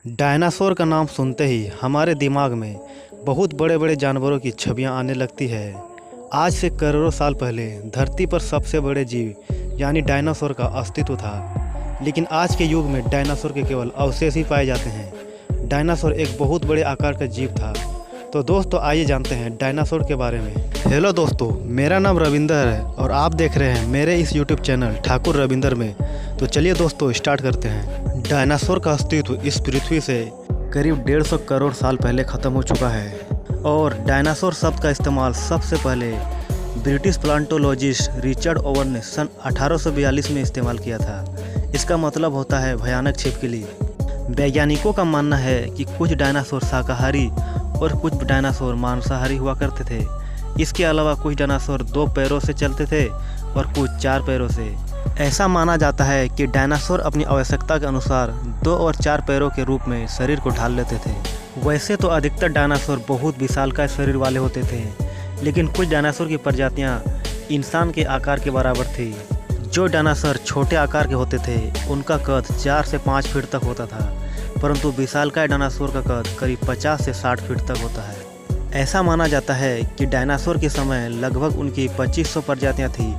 Dinosaur का नाम सुनते ही हमारे दिमाग में बहुत बड़े बड़े जानवरों की छवियां आने लगती है। आज से करोड़ों साल पहले धरती पर सबसे बड़े जीव यानी डायनासोर का अस्तित्व था, लेकिन आज के युग में डायनासोर के केवल अवशेष ही पाए जाते हैं। डायनासोर एक बहुत बड़े आकार का जीव था। तो दोस्तों आइए जानते हैं डायनासोर के बारे में। हेलो दोस्तों, मेरा नाम रविंदर है और आप देख रहे हैं मेरे इस यूट्यूब चैनल ठाकुर रविंदर में। तो चलिए दोस्तों स्टार्ट करते हैं। डायनासोर का अस्तित्व इस पृथ्वी से करीब 150 करोड़ साल पहले ख़त्म हो चुका है और डायनासोर शब्द का इस्तेमाल सबसे पहले ब्रिटिश प्लांटोलॉजिस्ट रिचर्ड ओवन ने सन 1842 में इस्तेमाल किया था। इसका मतलब होता है भयानक छिपकली। वैज्ञानिकों का मानना है कि कुछ डायनासोर शाकाहारी और कुछ डायनासोर मांसाहारी हुआ करते थे। इसके अलावा कुछ डायनासोर 2 पैरों से चलते थे और कुछ 4 पैरों से। ऐसा माना जाता है कि डायनासोर अपनी आवश्यकता के अनुसार 2 और 4 पैरों के रूप में शरीर को ढाल लेते थे। वैसे तो अधिकतर डायनासोर बहुत विशालकाय शरीर वाले होते थे, लेकिन कुछ डायनासोर की प्रजातियां इंसान के आकार के बराबर थी। जो डायनासोर छोटे आकार के होते थे उनका कद 4 से 5 फीट तक होता था, परंतु विशालकाय डायनासोर का कद करीब 50 से 60 फीट तक होता है। ऐसा माना जाता है कि डायनासोर के समय लगभग उनकी 2500 प्रजातियां थी,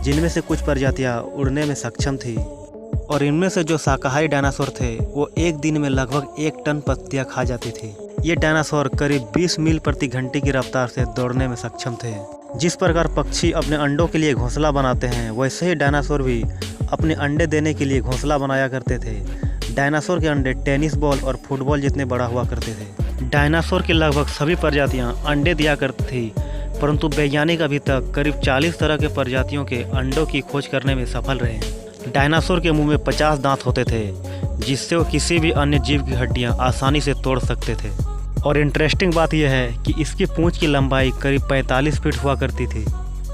जिनमें से कुछ प्रजातियां उड़ने में सक्षम थी और इनमें से जो शाकाहारी डायनासोर थे वो एक दिन में लगभग 1 टन पत्तियां खा जाती थी। ये डायनासोर करीब 20 मील प्रति घंटे की रफ्तार से दौड़ने में सक्षम थे। जिस प्रकार पक्षी अपने अंडों के लिए घोंसला बनाते हैं, वैसे ही डायनासोर भी अपने अंडे देने के लिए घोंसला बनाया करते थे। डायनासोर के अंडे टेनिस बॉल और फुटबॉल जितने बड़ा हुआ करते थे। डायनासोर की लगभग सभी प्रजातियां अंडे दिया करती थी, परंतु वैज्ञानिक अभी तक करीब 40 तरह के प्रजातियों के अंडों की खोज करने में सफल रहे। डायनासोर के मुंह में 50 दांत होते थे, जिससे वो किसी भी अन्य जीव की हड्डियां आसानी से तोड़ सकते थे। और इंटरेस्टिंग बात यह है कि इसकी पूंछ की लंबाई करीब 45 फीट हुआ करती थी।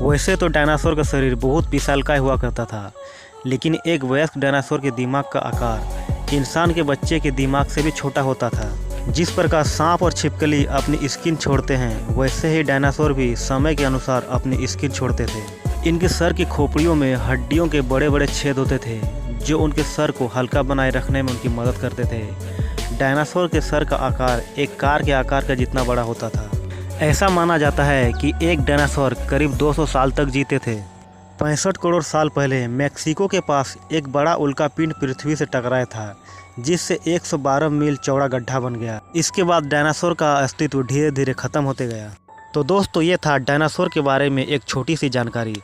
वैसे तो डायनासोर का शरीर बहुत विशालकाय हुआ करता था, लेकिन एक वयस्क डायनासोर के दिमाग का आकार इंसान के बच्चे के दिमाग से भी छोटा होता था। जिस प्रकार सांप और छिपकली अपनी स्किन छोड़ते हैं, वैसे ही डायनासोर भी समय के अनुसार अपनी स्किन छोड़ते थे। इनके सर की खोपड़ियों में हड्डियों के बड़े बड़े छेद होते थे, जो उनके सर को हल्का बनाए रखने में उनकी मदद करते थे। डायनासोर के सर का आकार एक कार के आकार का जितना बड़ा होता था। ऐसा माना जाता है कि एक डायनासोर करीब 200 साल तक जीते थे। 65 करोड़ साल पहले मैक्सिको के पास एक बड़ा उल्कापिंड पृथ्वी से टकराया था, जिससे 112 मील चौड़ा गड्ढा बन गया। इसके बाद डायनासोर का अस्तित्व धीरे धीरे खत्म होते गया। तो दोस्तों ये था डायनासोर के बारे में एक छोटी सी जानकारी।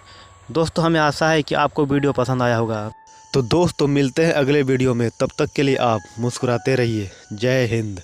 दोस्तों हमें आशा है कि आपको वीडियो पसंद आया होगा। तो दोस्तों मिलते हैं अगले वीडियो में, तब तक के लिए आप मुस्कुराते रहिए। जय हिंद।